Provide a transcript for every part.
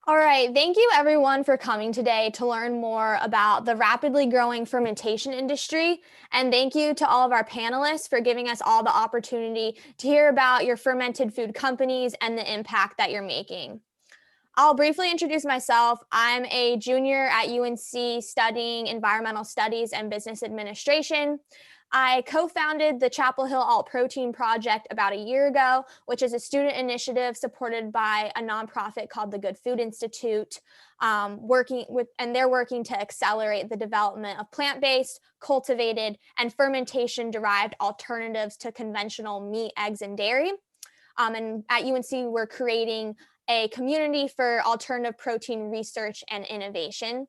All right, thank you everyone for coming today to learn more about the rapidly growing fermentation industry. And thank you to all of our panelists for giving us all the opportunity to hear about your fermented food companies and the impact that you're making. I'll briefly introduce myself. I'm a junior at UNC studying environmental studies and business administration. I co-founded the Chapel Hill Alt Protein Project about a year ago, which is a student initiative supported by a nonprofit called the Good Food Institute, and they're working to accelerate the development of plant-based, cultivated, and fermentation-derived alternatives to conventional meat, eggs, and dairy. And at UNC, we're creating a community for alternative protein research and innovation.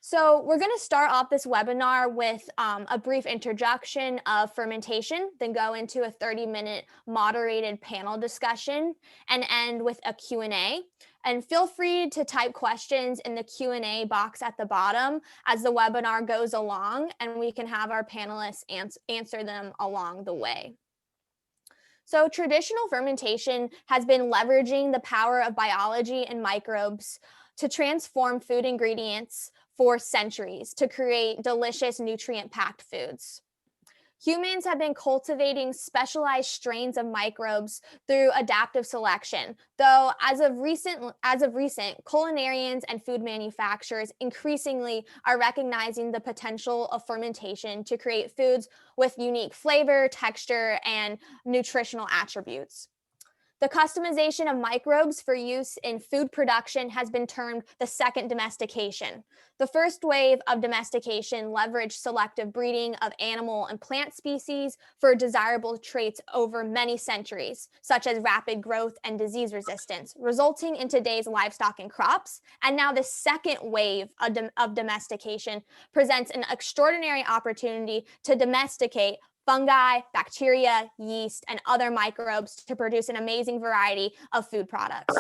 So we're going to start off this webinar with a brief introduction of fermentation, then go into a 30-minute moderated panel discussion and end with a Q&A. And feel free to type questions in the Q&A box at the bottom as the webinar goes along, and we can have our panelists answer them along the way. So traditional fermentation has been leveraging the power of biology and microbes to transform food ingredients for centuries to create delicious, nutrient-packed foods. Humans have been cultivating specialized strains of microbes through adaptive selection, though as of recent, culinarians and food manufacturers increasingly are recognizing the potential of fermentation to create foods with unique flavor, texture, and nutritional attributes. The customization of microbes for use in food production has been termed the second domestication. The first wave of domestication leveraged selective breeding of animal and plant species for desirable traits over many centuries, such as rapid growth and disease resistance, resulting in today's livestock and crops. And now the second wave of domestication presents an extraordinary opportunity to domesticate fungi, bacteria, yeast, and other microbes to produce an amazing variety of food products.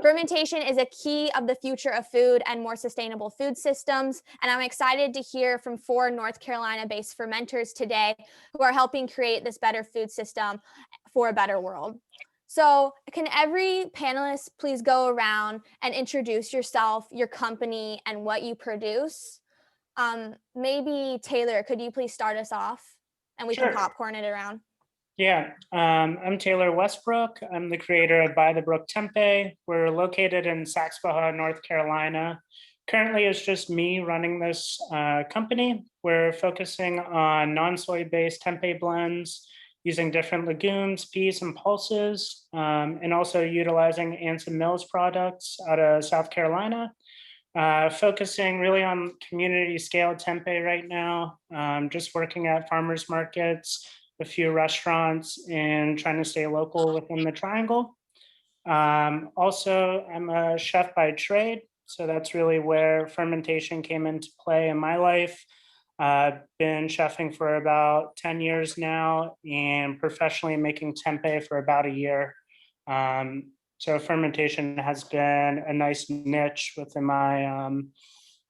Fermentation is a key of the future of food and more sustainable food systems, and I'm excited to hear from 4 North Carolina-based fermenters today who are helping create this better food system for a better world. So can every panelist please go around and introduce yourself, your company, and what you produce? Maybe Taylor, could you please start us off? And we can popcorn it around. Yeah, I'm Taylor Westbrook. I'm the creator of By the Brook Tempeh. We're located in Saxbaha, North Carolina. Currently, it's just me running this company. We're focusing on non-soy-based tempeh blends, using different legumes, peas, and pulses, and also utilizing Anson Mills products out of South Carolina. Focusing really on community scale tempeh right now, just working at farmers markets, a few restaurants, and trying to stay local within the triangle. Also, I'm a chef by trade, so that's really where fermentation came into play in my life. I've been chefing for about 10 years now and professionally making tempeh for about a year. So fermentation has been a nice niche within my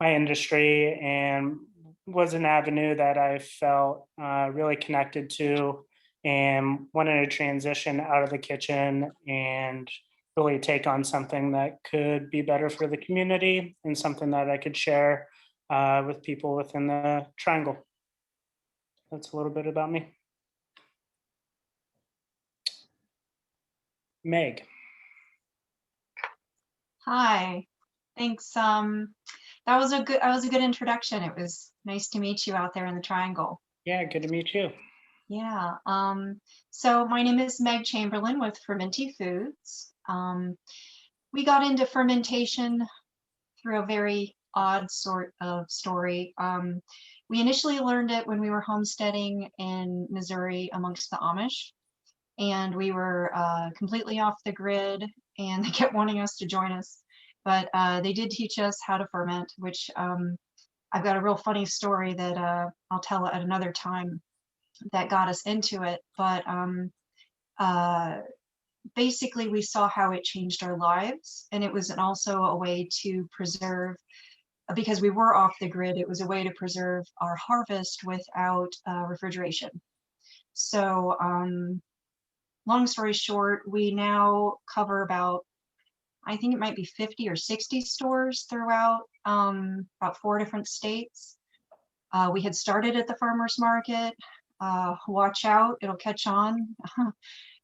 my industry and was an avenue that I felt really connected to and wanted to transition out of the kitchen and really take on something that could be better for the community and something that I could share with people within the triangle. That's a little bit about me. Meg. Hi, thanks. That was a good introduction. It was nice to meet you out there in the triangle. Yeah, good to meet you. Yeah. So my name is Meg Chamberlain with Fermenty Foods. We got into fermentation through a very odd sort of story. We initially learned it when we were homesteading in Missouri amongst the Amish, and we were completely off the grid, and they kept wanting us to join us. But they did teach us how to ferment, which I've got a real funny story that I'll tell at another time that got us into it. But basically, we saw how it changed our lives, and it was also a way to preserve, because we were off the grid, it was a way to preserve our harvest without refrigeration. So long story short, we now cover about I think it might be 50 or 60 stores throughout about 4 different states. We had started at the farmers market. Watch out, it'll catch on.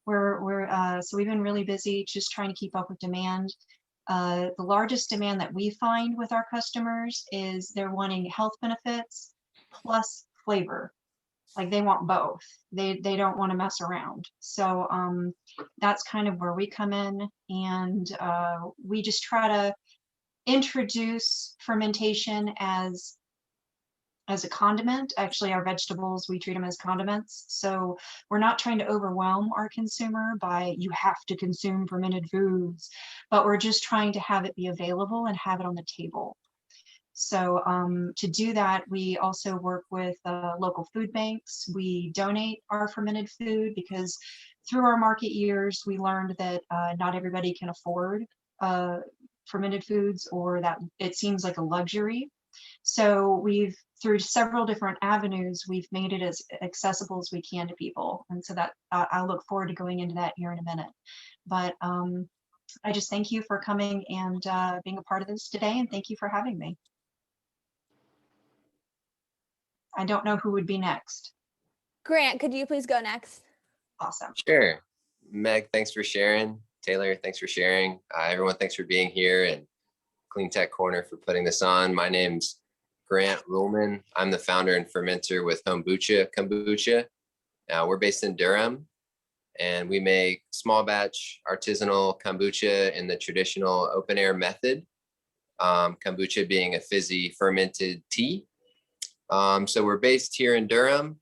So we've been really busy just trying to keep up with demand. The largest demand that we find with our customers is they're wanting health benefits plus flavor. Like they want both. They don't want to mess around. So that's kind of where we come in, and we just try to introduce fermentation as a condiment. Actually, our vegetables, we treat them as condiments. So we're not trying to overwhelm our consumer by you have to consume fermented foods, but we're just trying to have it be available and have it on the table. So to do that, we also work with local food banks. We donate our fermented food because through our market years, we learned that not everybody can afford fermented foods, or that it seems like a luxury. So through several different avenues, we've made it as accessible as we can to people. And so that I look forward to going into that here in a minute. But I just thank you for coming and being a part of this today, and thank you for having me. I don't know who would be next. Grant, could you please go next? Awesome. Sure. Meg, thanks for sharing. Taylor, thanks for sharing. Everyone, thanks for being here, and Clean Tech Corner for putting this on. My name's Grant Rulhman. I'm the founder and fermenter with Homebucha Kombucha. We're based in Durham, and we make small batch artisanal kombucha in the traditional open air method. Kombucha being a fizzy fermented tea. So we're based here in Durham.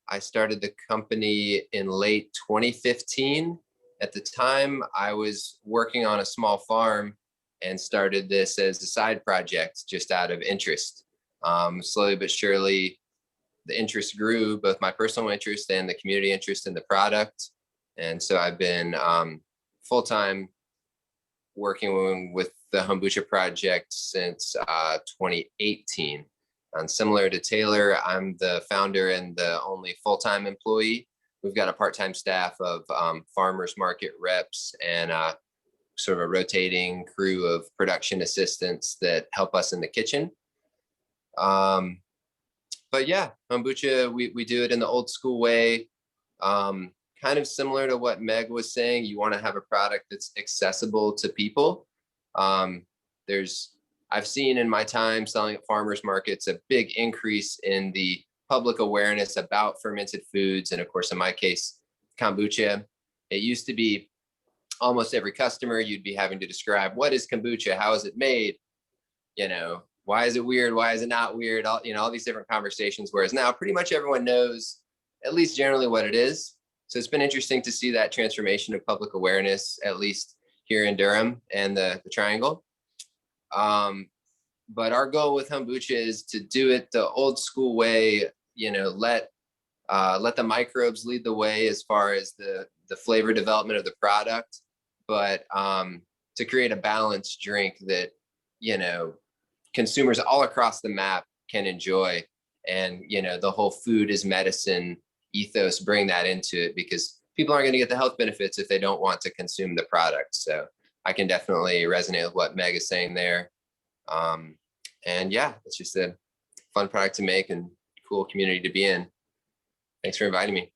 I started the company in late 2015. At the time, I was working on a small farm and started this as a side project just out of interest. Slowly but surely, the interest grew, both my personal interest and the community interest in the product. And so I've been full-time working with the Homebucha project since 2018. And similar to Taylor, I'm the founder and the only full-time employee. We've got a part-time staff of farmers market reps and sort of a rotating crew of production assistants that help us in the kitchen. But yeah, Homebucha, we do it in the old school way. Kind of similar to what Meg was saying, you want to have a product that's accessible to people. I've seen in my time selling at farmers markets a big increase in the public awareness about fermented foods. And of course, in my case, kombucha. It used to be almost every customer, you'd be having to describe, what is kombucha? How is it made? Why is it weird? Why is it not weird? All these different conversations. Whereas now pretty much everyone knows at least generally what it is. So it's been interesting to see that transformation of public awareness, at least here in Durham and the Triangle. But our goal with Homebucha is to do it the old school way, let the microbes lead the way as far as the flavor development of the product, but to create a balanced drink that, consumers all across the map can enjoy. And, the whole food is medicine ethos, bring that into it, because people aren't going to get the health benefits if they don't want to consume the product. So I can definitely resonate with what Meg is saying there. And yeah, it's just a fun product to make and cool community to be in. Thanks for inviting me.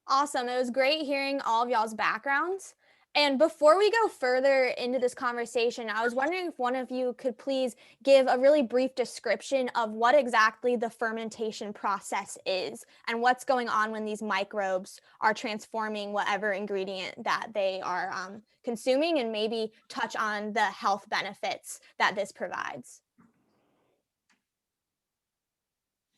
Awesome. It was great hearing all of y'all's backgrounds. And before we go further into this conversation, I was wondering if one of you could please give a really brief description of what exactly the fermentation process is and what's going on when these microbes are transforming whatever ingredient that they are consuming, and maybe touch on the health benefits that this provides.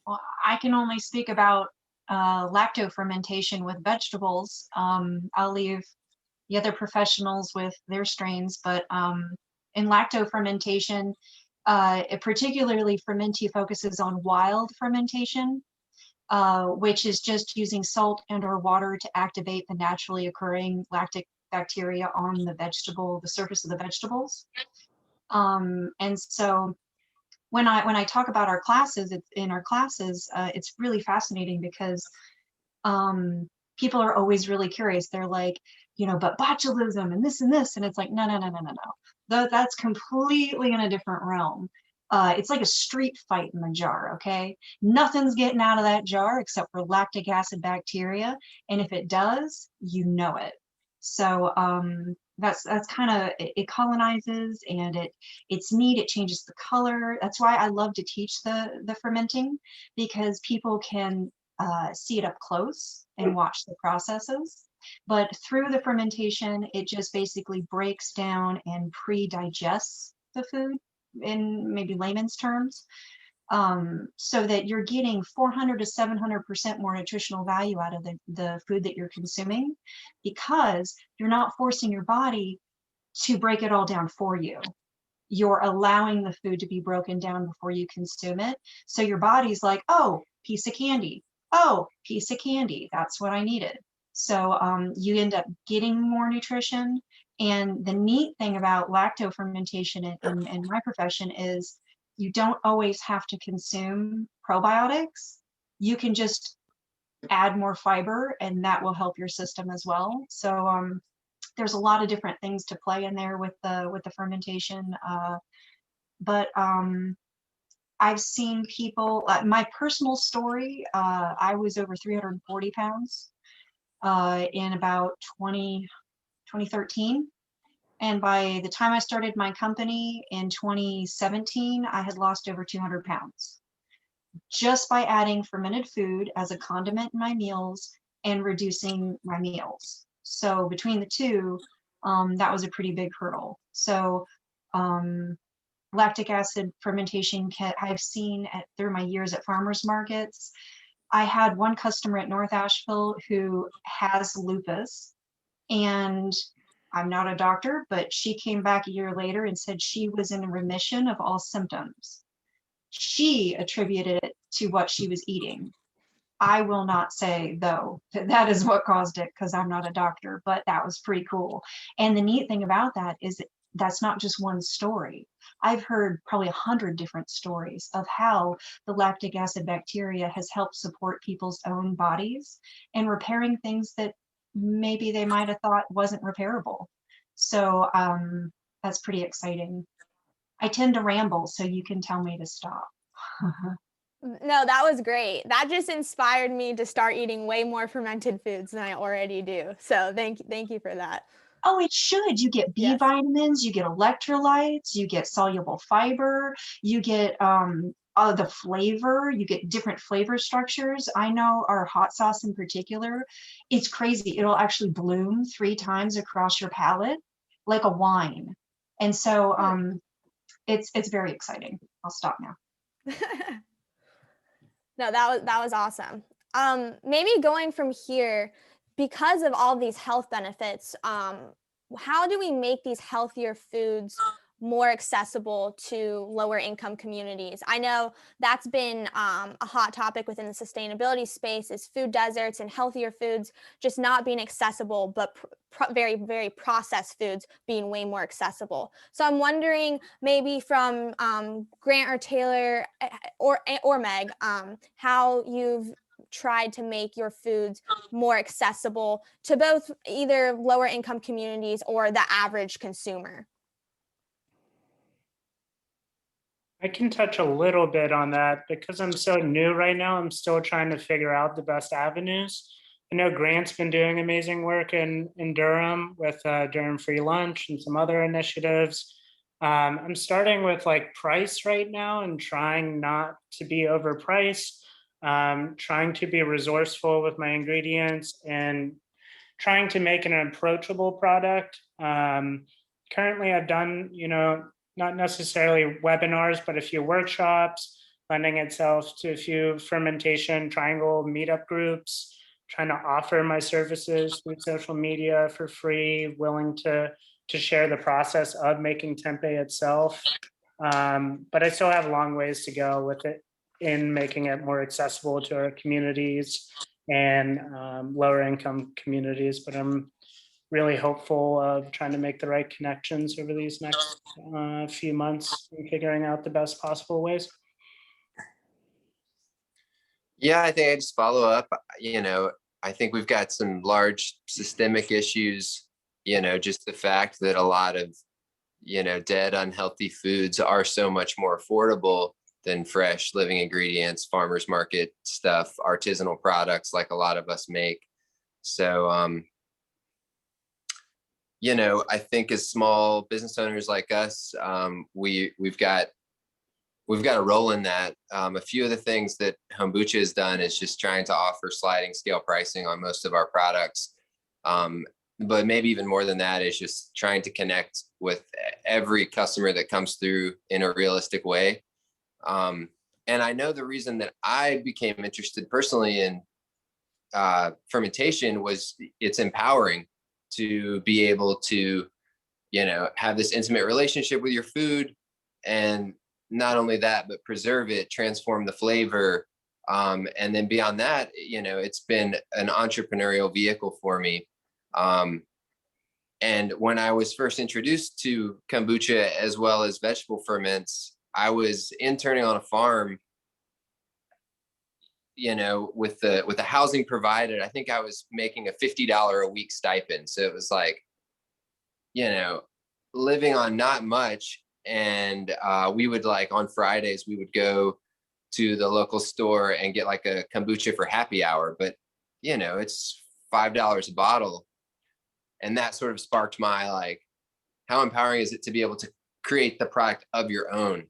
Well, I can only speak about lacto fermentation with vegetables. I'll leave the other professionals with their strains, but in lacto fermentation, it particularly Fermenti focuses on wild fermentation, which is just using salt and or water to activate the naturally occurring lactic bacteria on the surface of the vegetables. And so when I talk about our classes, it's really fascinating because people are always really curious. They're like, but botulism and this and this. And it's like, no. That's completely in a different realm. It's like a street fight in the jar, okay? Nothing's getting out of that jar except for lactic acid bacteria. And if it does, you know it. So that's kind of, it colonizes, and it's neat. It changes the color. That's why I love to teach the fermenting, because people can see it up close and watch the processes. But through the fermentation, it just basically breaks down and pre-digests the food, in maybe layman's terms, so that you're getting 400 to 700% more nutritional value out of the food that you're consuming, because you're not forcing your body to break it all down for you. You're allowing the food to be broken down before you consume it. So your body's like, oh, piece of candy. Oh, piece of candy. That's what I needed. So you end up getting more nutrition. And the neat thing about lacto fermentation in my profession is you don't always have to consume probiotics. You can just add more fiber, and that will help your system as well. So there's a lot of different things to play in there with the fermentation. But I've seen people, my personal story, I was over 340 pounds in about 2013. And by the time I started my company in 2017, I had lost over 200 pounds just by adding fermented food as a condiment in my meals and reducing my meals. So between the two, that was a pretty big hurdle. So lactic acid fermentation I've seen through my years at farmers markets. I had one customer at North Asheville who has lupus, and I'm not a doctor, but she came back a year later and said she was in remission of all symptoms. She attributed it to what she was eating. I will not say, though, that is what caused it, because I'm not a doctor, but that was pretty cool. And the neat thing about that is that's not just one story. I've heard probably 100 different stories of how the lactic acid bacteria has helped support people's own bodies and repairing things that maybe they might have thought wasn't repairable. So that's pretty exciting. I tend to ramble, so you can tell me to stop. No, that was great. That just inspired me to start eating way more fermented foods than I already do. So thank you for that. Oh, it should. You get B vitamins, you get electrolytes, you get soluble fiber, you get the flavor, you get different flavor structures. I know our hot sauce in particular, it's crazy. It'll actually bloom 3 times across your palate like a wine. And so it's very exciting. I'll stop now. No, that was awesome. Maybe going from here, because of all these health benefits, how do we make these healthier foods more accessible to lower income communities? I know that's been a hot topic within the sustainability space, is food deserts and healthier foods just not being accessible, but very, very processed foods being way more accessible. So I'm wondering, maybe from Grant or Taylor or Meg, how you've tried to make your foods more accessible to both either lower income communities or the average consumer. I can touch a little bit on that because I'm so new right now. I'm still trying to figure out the best avenues. I know Grant's been doing amazing work in Durham with Durham Free Lunch and some other initiatives. I'm starting with like price right now and trying not to be overpriced, trying to be resourceful with my ingredients and trying to make an approachable product. Currently, I've done, not necessarily webinars, but a few workshops, lending itself to a few fermentation triangle meetup groups, trying to offer my services through social media for free, willing to share the process of making tempeh itself. But I still have a long ways to go with it in making it more accessible to our communities and lower income communities. But I'm really hopeful of trying to make the right connections over these next few months and figuring out the best possible ways. Yeah, I think I just follow up. I think we've got some large systemic issues, just the fact that a lot of, dead, unhealthy foods are so much more affordable than fresh living ingredients, farmers market stuff, artisanal products like a lot of us make. So, I think as small business owners like us, we've got a role in that. A few of the things that Homebucha has done is just trying to offer sliding scale pricing on most of our products. But maybe even more than that is just trying to connect with every customer that comes through in a realistic way. And I know the reason that I became interested personally in fermentation was it's empowering to be able to, have this intimate relationship with your food, and not only that, but preserve it, transform the flavor. And then beyond that, it's been an entrepreneurial vehicle for me. And when I was first introduced to kombucha as well as vegetable ferments, I was interning on a farm, with the housing provided. I think I was making a $50 a week stipend. So it was like, living on not much. And we would, like, on Fridays, we would go to the local store and get like a kombucha for happy hour. But, it's $5 a bottle. And that sort of sparked my, like, how empowering is it to be able to create the product of your own?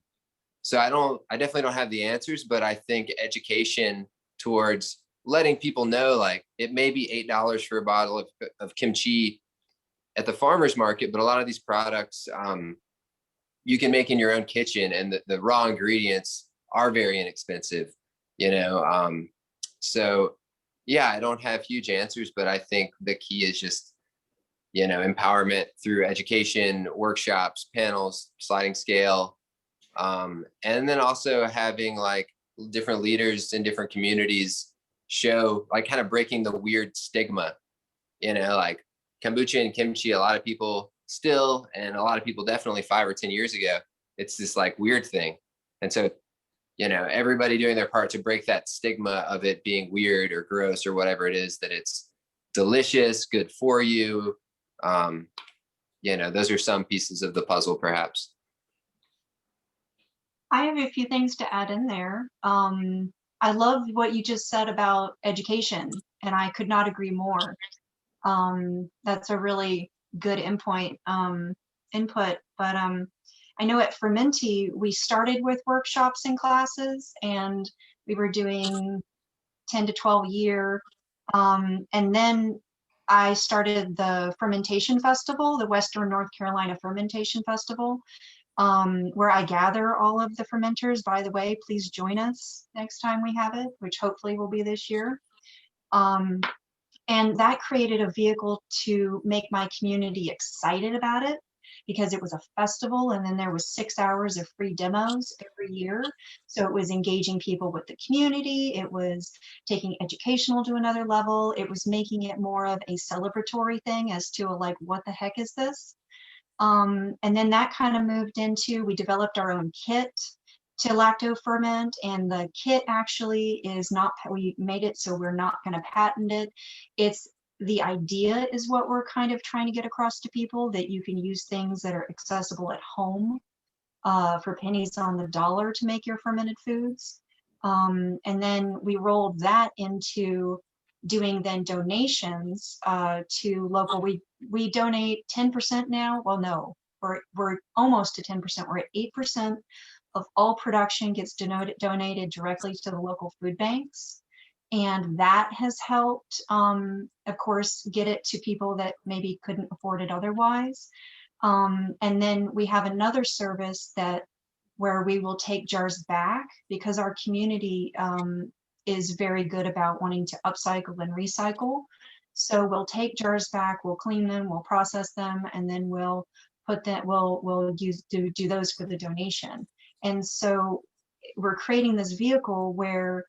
So I definitely don't have the answers, but I think education towards letting people know, like, it may be $8 for a bottle of kimchi at the farmer's market, but a lot of these products you can make in your own kitchen, and the raw ingredients are very inexpensive, so yeah, I don't have huge answers, but I think the key is just, empowerment through education, workshops, panels, sliding scale, and then also having, like, different leaders in different communities show, like, kind of breaking the weird stigma, like kombucha and kimchi, a lot of people still, and a lot of people definitely 5 or 10 years ago, it's this, like, weird thing. And so, everybody doing their part to break that stigma of it being weird or gross or whatever it is, that it's delicious, good for you. Those are some pieces of the puzzle, perhaps. I have a few things to add in there. I love what you just said about education, and I could not agree more. That's a really good input. But I know at Fermenti, we started with workshops and classes, and we were doing 10 to 12 a year. And then I started the Fermentation Festival, the Western North Carolina Fermentation Festival, where I gather all of the fermenters. By the way, please join us next time we have it, which hopefully will be this year. And that created a vehicle to make my community excited about it, because it was a festival, and then there was 6 hours of free demos every year. So it was engaging people with the community. It was taking educational to another level. It was making it more of a celebratory thing, as to like, what the heck is this? And then that kind of moved into, we developed our own kit to lacto ferment, and the kit actually is not, we made it so we're not going to patent it. It's, the idea is what we're kind of trying to get across to people, that you can use things that are accessible at home for pennies on the dollar to make your fermented foods. And then we rolled that into doing then donations to local. We donate 10% now. Well, no, we're almost to 10%. We're at 8% of all production gets donated directly to the local food banks. And that has helped, of course, get it to people that maybe couldn't afford it otherwise. And then we have another service where we will take jars back, because our community is very good about wanting to upcycle and recycle. So we'll take jars back, we'll clean them, we'll process them, and then we'll put that, we'll do those for the donation. And so we're creating this vehicle where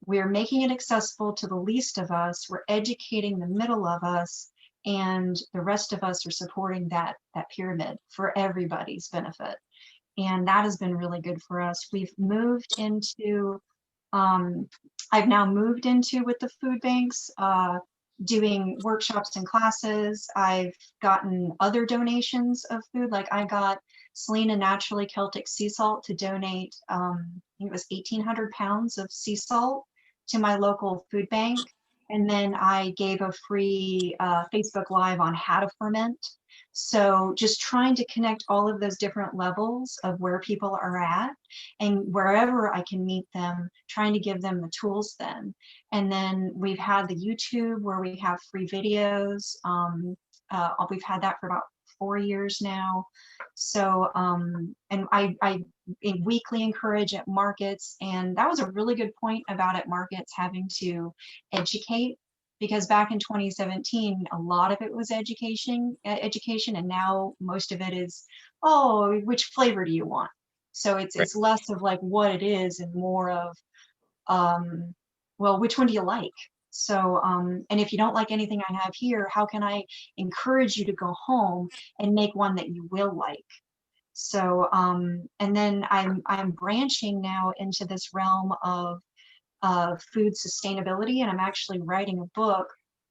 we're making it accessible to the least of us, we're educating the middle of us, and the rest of us are supporting that pyramid for everybody's benefit. And that has been really good for us. We've moved into, I've now moved into with the food banks, doing workshops and classes. I've gotten other donations of food. Like I got Selena Naturally Celtic Sea Salt to donate, I think it was 1,800 pounds of sea salt to my local food bank. And then I gave a free Facebook Live on how to ferment. So just trying to connect all of those different levels of where people are at, and wherever I can meet them, trying to give them the tools then. And then we've had the YouTube where we have free videos. We've had that for about 4 years now. So, and I weekly encourage at markets, and that was a really good point about at markets having to educate, because back in 2017, a lot of it was education, and now most of it is, oh, which flavor do you want? So it's less of like what it is and more of, well, which one do you like? So, and if you don't like anything I have here, how can I encourage you to go home and make one that you will like? So, and then I'm branching now into this realm of food sustainability, and I'm actually writing a book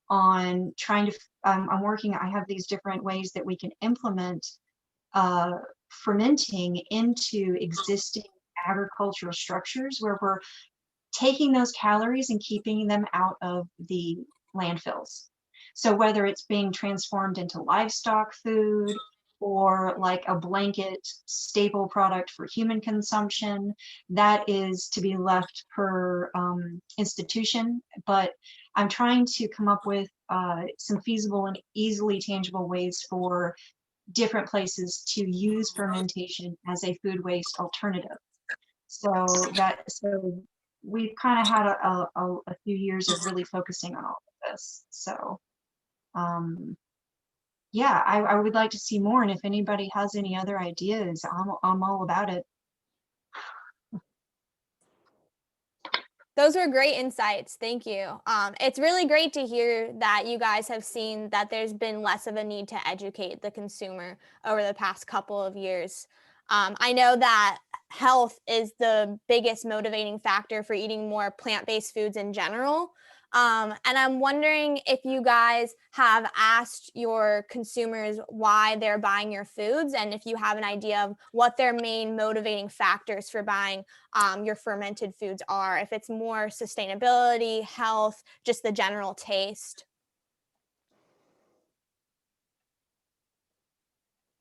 on trying to, I have these different ways that we can implement fermenting into existing agricultural structures where we're taking those calories and keeping them out of the landfills. So whether it's being transformed into livestock food or like a blanket staple product for human consumption, that is to be left per institution. But I'm trying to come up with some feasible and easily tangible ways for different places to use fermentation as a food waste alternative. So we've kind of had a few years of really focusing on all of this. So yeah, I would like to see more. And if anybody has any other ideas, I'm all about it. Those are great insights. Thank you. It's really great to hear that you guys have seen that there's been less of a need to educate the consumer over the past couple of years. I know that health is the biggest motivating factor for eating more plant-based foods in general. And I'm wondering if you guys have asked your consumers why they're buying your foods, and if you have an idea of what their main motivating factors for buying your fermented foods are, if it's more sustainability, health, just the general taste.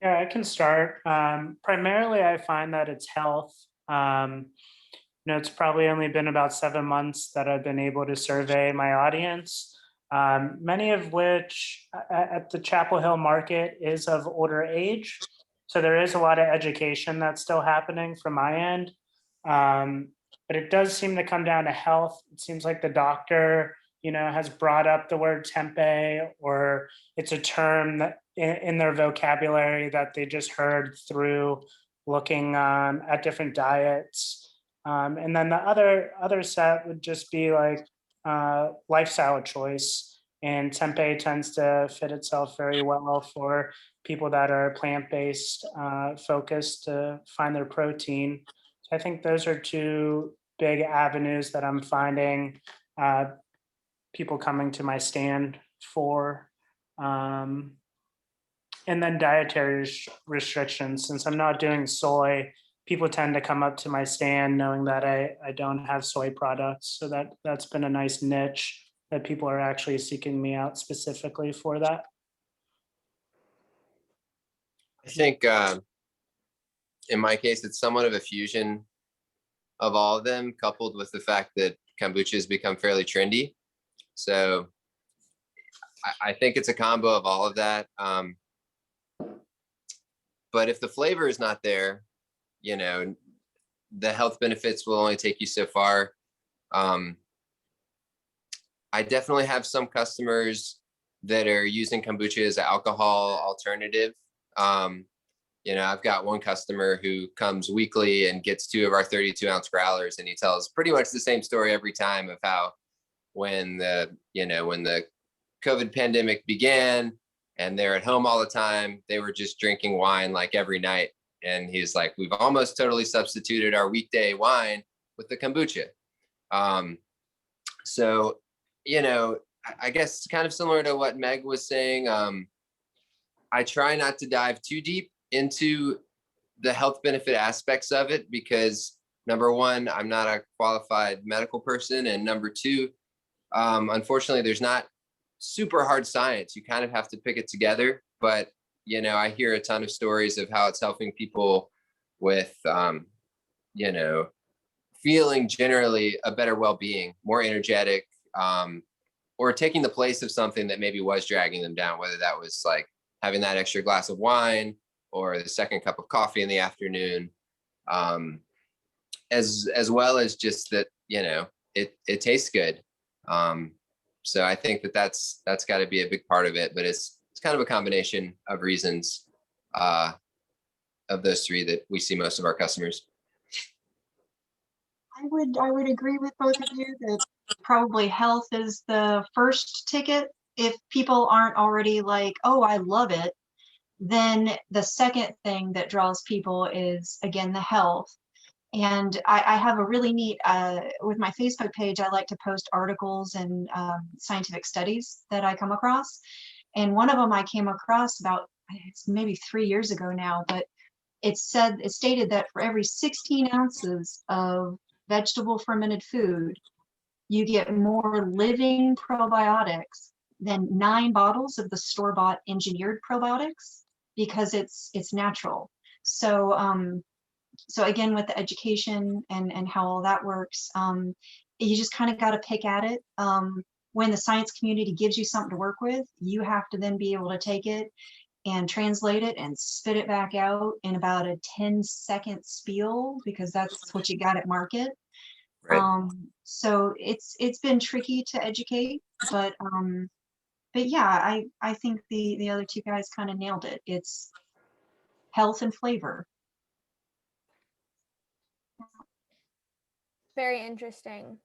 Yeah, I can start. Primarily, I find that it's health. It's probably only been about 7 months that I've been able to survey my audience, many of which at the Chapel Hill market is of older age. So there is a lot of education that's still happening from my end. But it does seem to come down to health. It seems like the doctor, has brought up the word tempeh, or it's a term that in their vocabulary that they just heard through looking at different diets. And then the other set would just be like lifestyle choice. And tempeh tends to fit itself very well for people that are plant-based focused to find their protein. So I think those are two big avenues that I'm finding people coming to my stand for. And then dietary restrictions. Since I'm not doing soy, people tend to come up to my stand knowing that I don't have soy products. So that's been a nice niche that people are actually seeking me out specifically for that. I think in my case, it's somewhat of a fusion of all of them, coupled with the fact that kombucha has become fairly trendy. So I think it's a combo of all of that. But if the flavor is not there, the health benefits will only take you so far. I definitely have some customers that are using kombucha as an alcohol alternative. I've got one customer who comes weekly and gets 2 of our 32-ounce growlers, and he tells pretty much the same story every time of how when the COVID pandemic began and they're at home all the time, they were just drinking wine like every night. And he's like, we've almost totally substituted our weekday wine with the kombucha. So, I guess kind of similar to what Meg was saying. I try not to dive too deep into the health benefit aspects of it because number one, I'm not a qualified medical person. And number two, unfortunately, there's not super hard science. You kind of have to pick it together. But, you know, I hear a ton of stories of how it's helping people with, you know, feeling generally a better well-being, more energetic, or taking the place of something that maybe was dragging them down, whether that was like having that extra glass of wine or the second cup of coffee in the afternoon, as well as just that, you know, it tastes good. So I think that's got to be a big part of it, but it's kind of a combination of reasons of those three that we see most of our customers. I would agree with both of you that probably health is the first ticket. If people aren't already like, oh, I love it, then the second thing that draws people is, again, the health. And I have a really neat, with my Facebook page, I like to post articles and scientific studies that I come across. And one of them I came across about, it's maybe 3 years ago now, but it stated that for every 16 ounces of vegetable fermented food, you get more living probiotics than 9 bottles of the store-bought engineered probiotics because it's natural. So so again, with the education and how all that works, you just kind of got to pick at it. When the science community gives you something to work with, you have to then be able to take it and translate it and spit it back out in about a 10-second spiel, because that's what you got at market. Right. So it's been tricky to educate, but yeah, I think the other two guys kind of nailed it. It's health and flavor. Very interesting.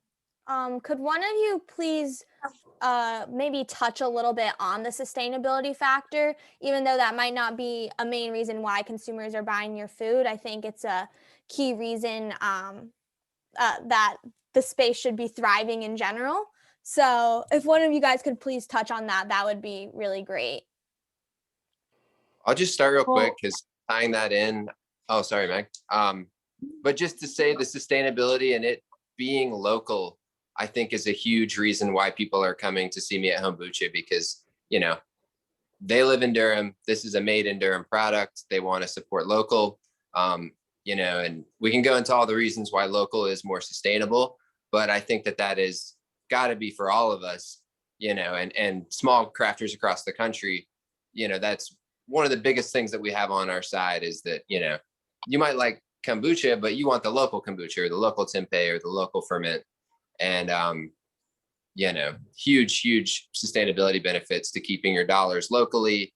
Could one of you please maybe touch a little bit on the sustainability factor, even though that might not be a main reason why consumers are buying your food? I think it's a key reason that the space should be thriving in general. So if one of you guys could please touch on that, that would be really great. I'll just start real quick Well, because tying that in. Oh, sorry, Meg. But just to say the sustainability and it being local, I think is a huge reason why people are coming to see me at Homebucha because, you know, they live in Durham. This is a made in Durham product. They want to support local, you know, and we can go into all the reasons why local is more sustainable, but I think that is got to be for all of us, you know, and small crafters across the country, you know, that's one of the biggest things that we have on our side is that, you know, you might like kombucha, but you want the local kombucha or the local tempeh or the local ferment. And, you know, huge sustainability benefits to keeping your dollars locally,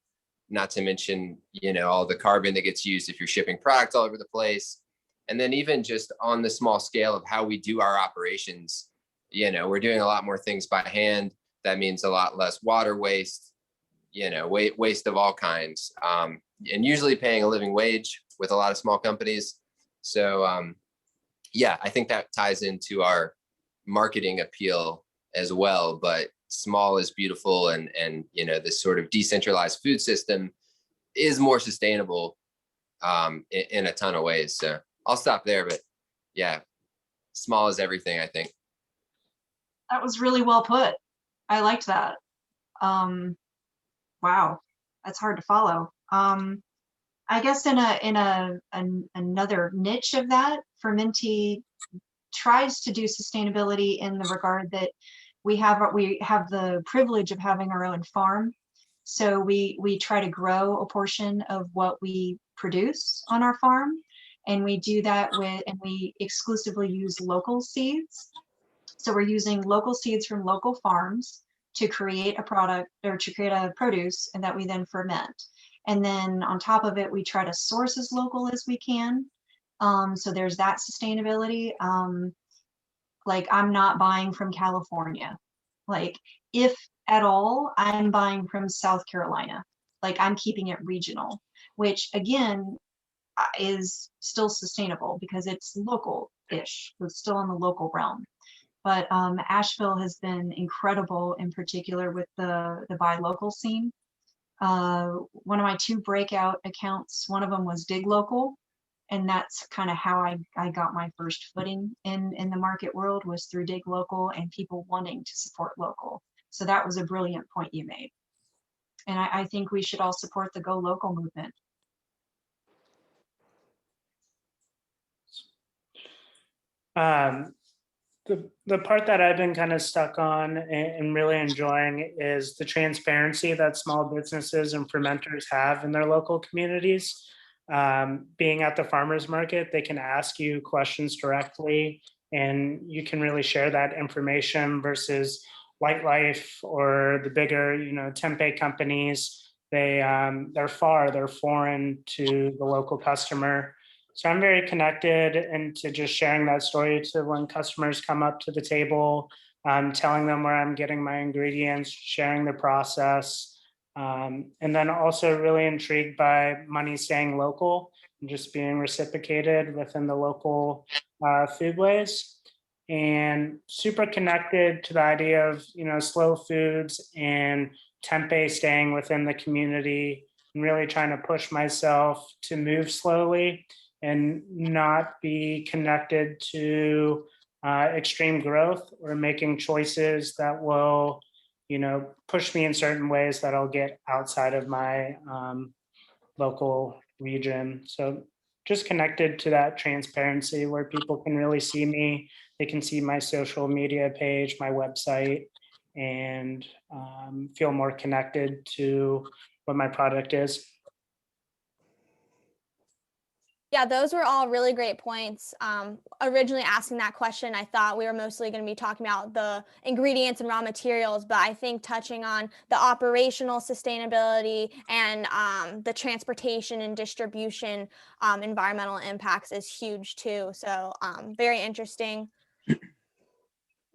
not to mention, you know, all the carbon that gets used if you're shipping product all over the place. And then even just on the small scale of how we do our operations, you know, we're doing a lot more things by hand. That means a lot less water waste, you know, waste of all kinds, and usually paying a living wage with a lot of small companies. So, yeah, I think that ties into our marketing appeal as well, but small is beautiful. And, you know, this sort of decentralized food system is more sustainable in a ton of ways. So I'll stop there, but yeah, small is everything, I think. that was really well put. I liked that. Wow, that's hard to follow. I guess in another niche of that, Fermenti tries to do sustainability in the regard that we have the privilege of having our own farm. So we try to grow a portion of what we produce on our farm, and we do that and we exclusively use local seeds. So we're using local seeds from local farms to create a product or to create a produce, and that we then ferment. And then on top of it, we try to source as local as we can. So there's that sustainability. Like I'm not buying from California. Like if at all, I'm buying from South Carolina. Like I'm keeping it regional, which again is still sustainable because it's local-ish. It's still in the local realm. But Asheville has been incredible, in particular with the buy local scene. One of my two breakout accounts, one of them was Dig Local, and that's kind of how I got my first footing in the market world, was through Dig Local and people wanting to support local. So that was a brilliant point you made. And I think we should all support the Go Local movement. The part that I've been kind of stuck on and really enjoying is the transparency that small businesses and fermenters have in their local communities. Being at the farmers market, they can ask you questions directly, and you can really share that information versus White Life or the bigger, Tempeh companies. They're foreign to the local customer. So I'm very connected into just sharing that story to when customers come up to the table, telling them where I'm getting my ingredients, sharing the process, and then also really intrigued by money staying local and just being reciprocated within the local foodways, and super connected to the idea of slow foods and tempeh staying within the community, and really trying to push myself to move slowly and not be connected to extreme growth or making choices that will, push me in certain ways that I'll get outside of my local region. So just connected to that transparency where people can really see me. They can see my social media page, my website, and feel more connected to what my product is. Yeah, those were all really great points. Originally asking that question, I thought we were mostly going to be talking about the ingredients and raw materials, but I think touching on the operational sustainability and the transportation and distribution environmental impacts is huge too. So very interesting.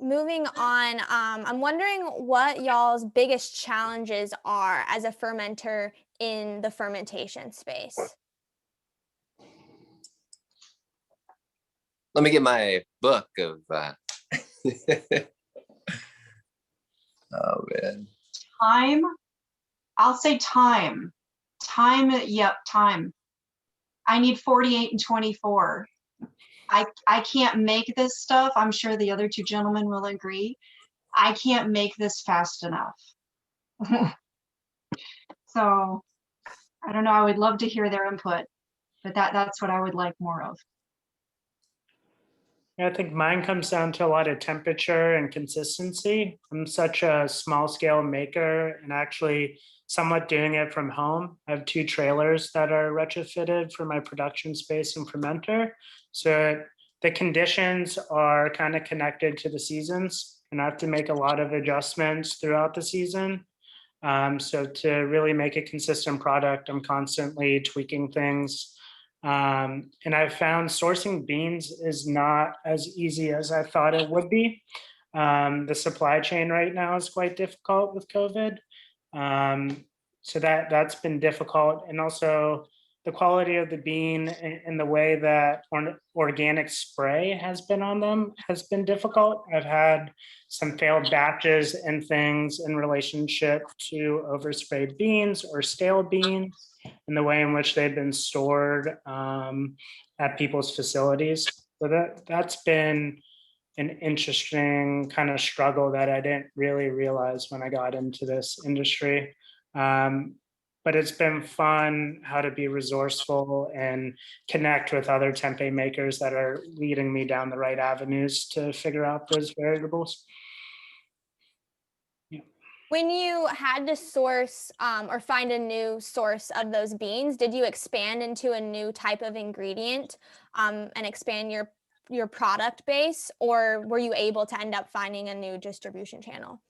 Moving on, I'm wondering what y'all's biggest challenges are as a fermenter in the fermentation space. Let me get my book of oh man. Time. I'll say time. Yep, time. I need 48 and 24. I can't make this stuff. I'm sure the other two gentlemen will agree. I can't make this fast enough. So I don't know. I would love to hear their input, but that's what I would like more of. I think mine comes down to a lot of temperature and consistency. I'm such a small scale maker and actually somewhat doing it from home. I have 2 trailers that are retrofitted for my production space and fermenter. So the conditions are kind of connected to the seasons, and I have to make a lot of adjustments throughout the season. So to really make a consistent product, I'm constantly tweaking things. And I've found sourcing beans is not as easy as I thought it would be. The supply chain right now is quite difficult with COVID. So that's been difficult. And also the quality of the bean and the way that organic spray has been on them has been difficult. I've had some failed batches and things in relationship to oversprayed beans or stale beans, and the way in which they've been stored at people's facilities. So that's been an interesting kind of struggle that I didn't really realize when I got into this industry. But it's been fun how to be resourceful and connect with other tempeh makers that are leading me down the right avenues to figure out those variables. When you had to source or find a new source of those beans, did you expand into a new type of ingredient and expand your product base, or were you able to end up finding a new distribution channel?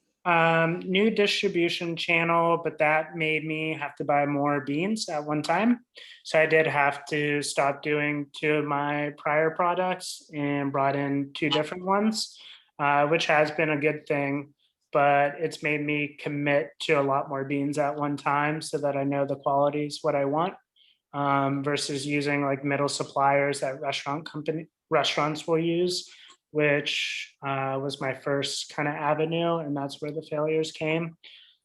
New distribution channel, but that made me have to buy more beans at one time. So I did have to stop doing 2 of my prior products and brought in 2 different ones, which has been a good thing. But it's made me commit to a lot more beans at one time so that I know the quality is what I want, versus using like middle suppliers that restaurants will use, which was my first kind of avenue, and that's where the failures came.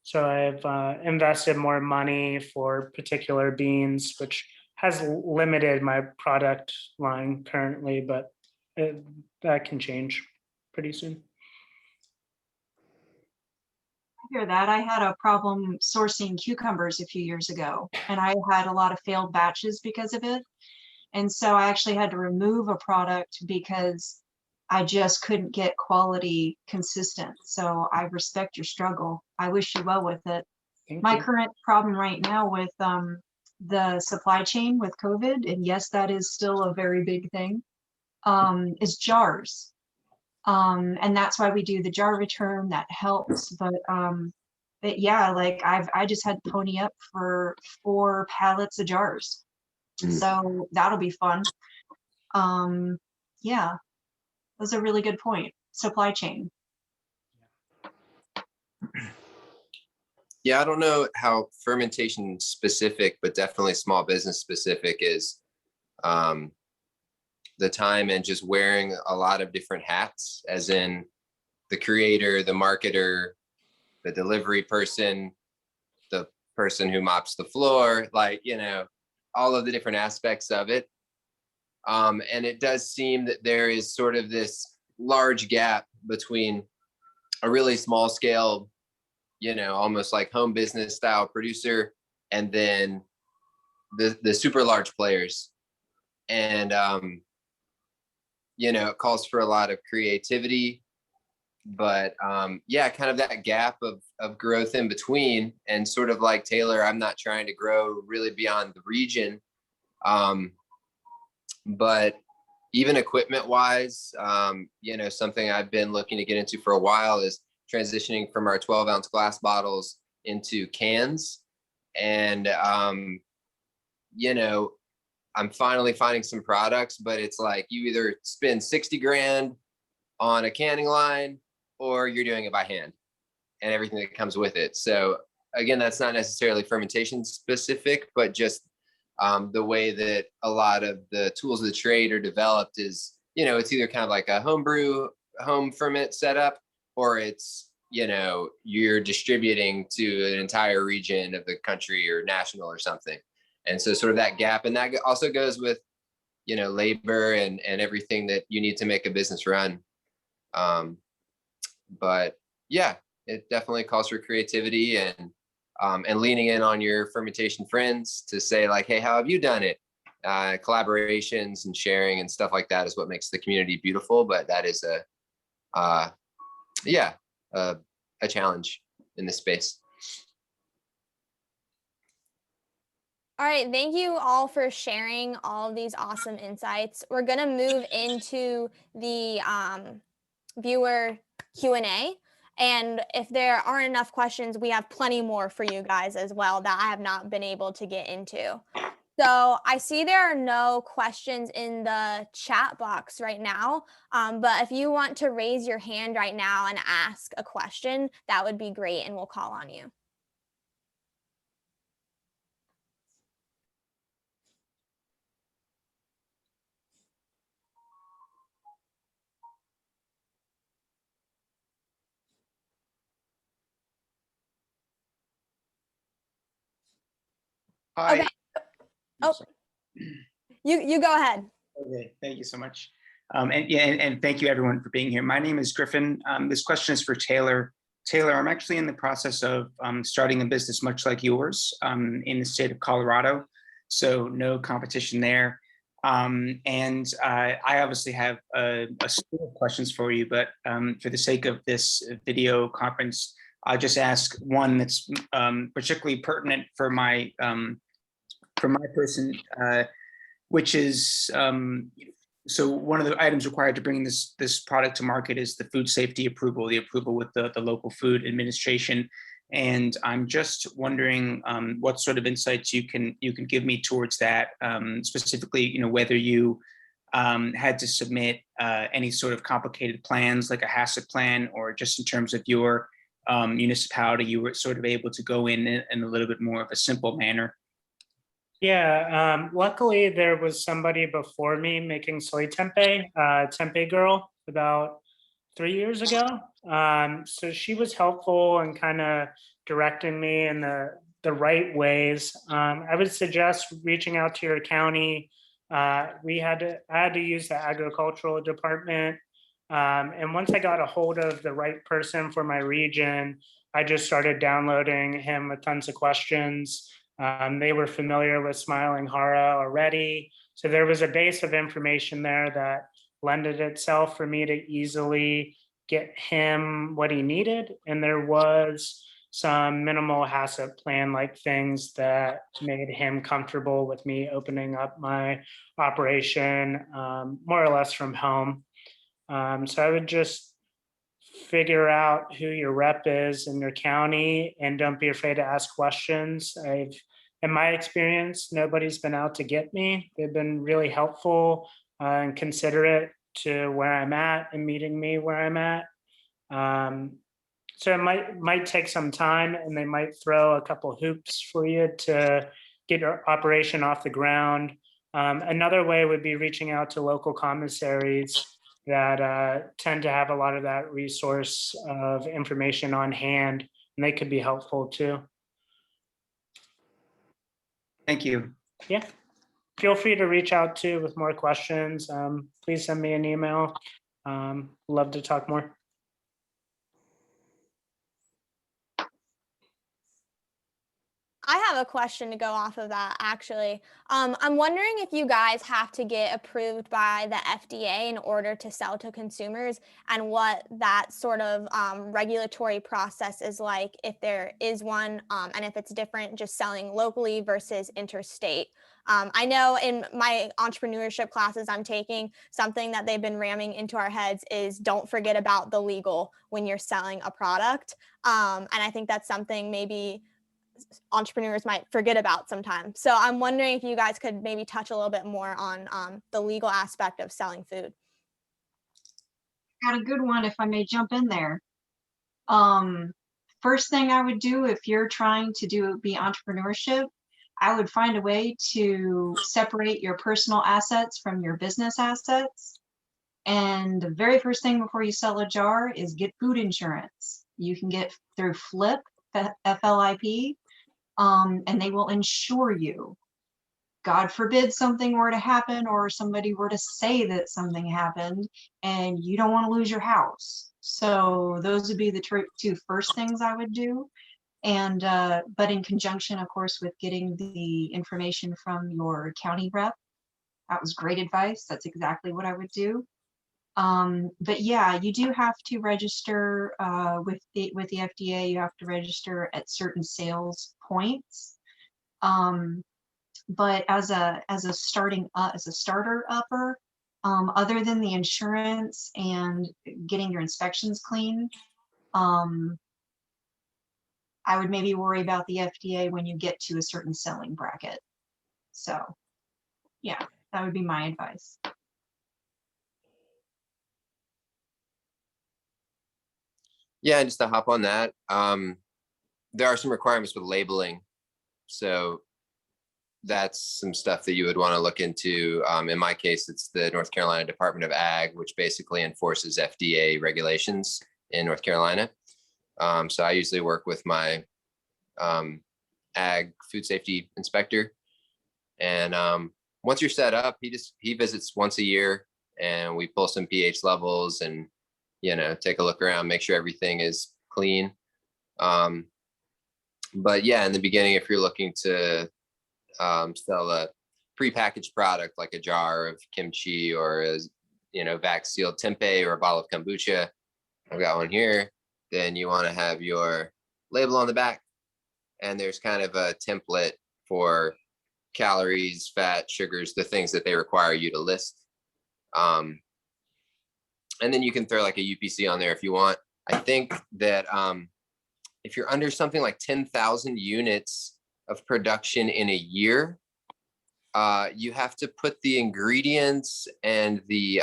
So I've invested more money for particular beans, which has limited my product line currently, but that can change pretty soon. I hear that. I had a problem sourcing cucumbers a few years ago, and I had a lot of failed batches because of it. And so I actually had to remove a product because I just couldn't get quality consistent. So I respect your struggle. I wish you well with it. My current problem right now with the supply chain with COVID, and yes, that is still a very big thing, is jars. And that's why we do the jar return. That helps. But yeah, like I just had to pony up for 4 pallets of jars. So that'll be fun. Yeah, that's a really good point. Supply chain. Yeah, I don't know how fermentation specific, but definitely small business specific is the time and just wearing a lot of different hats, as in the creator, the marketer, the delivery person, the person who mops the floor, like, you know, all of the different aspects of it. And it does seem that there is sort of this large gap between a really small scale, you know, almost like home business style producer, and then the super large players. And, you know, it calls for a lot of creativity, but yeah, kind of that gap of growth in between. And sort of like Taylor, I'm not trying to grow really beyond the region. But even equipment wise, you know, something I've been looking to get into for a while is transitioning from our 12-ounce glass bottles into cans. And, you know, I'm finally finding some products, but it's like you either spend 60 grand on a canning line or you're doing it by hand and everything that comes with it. So again, that's not necessarily fermentation specific, but just the way that a lot of the tools of the trade are developed is, you know, it's either kind of like a homebrew, home ferment setup, or it's, you know, you're distributing to an entire region of the country or national or something. And so sort of that gap, and that also goes with, you know, labor and everything that you need to make a business run. But yeah, it definitely calls for creativity and leaning in on your fermentation friends to say like, hey, how have you done it? Collaborations and sharing and stuff like that is what makes the community beautiful. But that is a challenge in this space. All right, thank you all for sharing all of these awesome insights. We're gonna move into the viewer Q&A. And if there aren't enough questions, we have plenty more for you guys as well that I have not been able to get into. So I see there are no questions in the chat box right now, but if you want to raise your hand right now and ask a question, that would be great, and we'll call on you. Hi. Okay. Oh, you go ahead. Okay, thank you so much. And thank you everyone for being here. My name is Griffin. This question is for Taylor. Taylor, I'm actually in the process of starting a business much like yours in the state of Colorado. So no competition there. I obviously have a slew of questions for you, but for the sake of this video conference, I'll just ask one that's particularly pertinent for my person, which is, so one of the items required to bring this product to market is the food safety approval, the approval with the local food administration. And I'm just wondering what sort of insights you can give me towards that, specifically, you know, whether you had to submit any sort of complicated plans like a HACCP plan, or just in terms of your municipality, you were sort of able to go in a little bit more of a simple manner. Yeah, luckily there was somebody before me making soy tempeh, Tempeh Girl. about 3 years ago. So she was helpful and kind of directing me in the right ways. I would suggest reaching out to your county. I had to use the agricultural department. And once I got a hold of the right person for my region, I just started downloading him with tons of questions. They were familiar with Smiling Hara already. So there was a base of information there that lended itself for me to easily get him what he needed. And there was some minimal HACCP plan like things that made him comfortable with me opening up my operation more or less from home. So I would just figure out who your rep is in your county and don't be afraid to ask questions. In my experience, nobody's been out to get me. They've been really helpful and considerate to where I'm at and meeting me where I'm at. So it might take some time, and they might throw a couple hoops for you to get your operation off the ground. Another way would be reaching out to local commissaries that tend to have a lot of that resource of information on hand, and they could be helpful too. Thank you. Yeah. Feel free to reach out too with more questions. Please send me an email. Love to talk more. I have a question to go off of that, actually. I'm wondering if you guys have to get approved by the FDA in order to sell to consumers, and what that sort of regulatory process is like, if there is one, and if it's different just selling locally versus interstate. I know in my entrepreneurship classes I'm taking, something that they've been ramming into our heads is don't forget about the legal when you're selling a product. And I think that's something maybe entrepreneurs might forget about sometimes. So I'm wondering if you guys could maybe touch a little bit more on the legal aspect of selling food. Got a good one if I may jump in there. First thing I would do if you're trying to be entrepreneurship, I would find a way to separate your personal assets from your business assets. And the very first thing before you sell a jar is get food insurance. You can get through FLIP, F-L-I-P, and they will insure you. God forbid something were to happen, or somebody were to say that something happened and you don't want to lose your house. So those would be the two first things I would do. And but in conjunction, of course, with getting the information from your county rep. That was great advice. That's exactly what I would do. But yeah, you do have to register with the FDA. You have to register at certain sales points. But as a starter upper, other than the insurance and getting your inspections clean, I would maybe worry about the FDA when you get to a certain selling bracket. So yeah, that would be my advice. Yeah, and just to hop on that, there are some requirements with labeling. So that's some stuff that you would want to look into. In my case, it's the North Carolina Department of Ag, which basically enforces FDA regulations in North Carolina. So I usually work with my ag food safety inspector. And once you're set up, he visits once a year, and we pull some pH levels and, take a look around, make sure everything is clean. But yeah, in the beginning, if you're looking to sell a prepackaged product like a jar of kimchi or a vac sealed tempeh or a bottle of kombucha, I've got one here, then you want to have your label on the back, and there's kind of a template for calories, fat, sugars, the things that they require you to list. And then you can throw like a UPC on there if you want. I think that if you're under something like 10,000 units of production in a year, you have to put the ingredients and the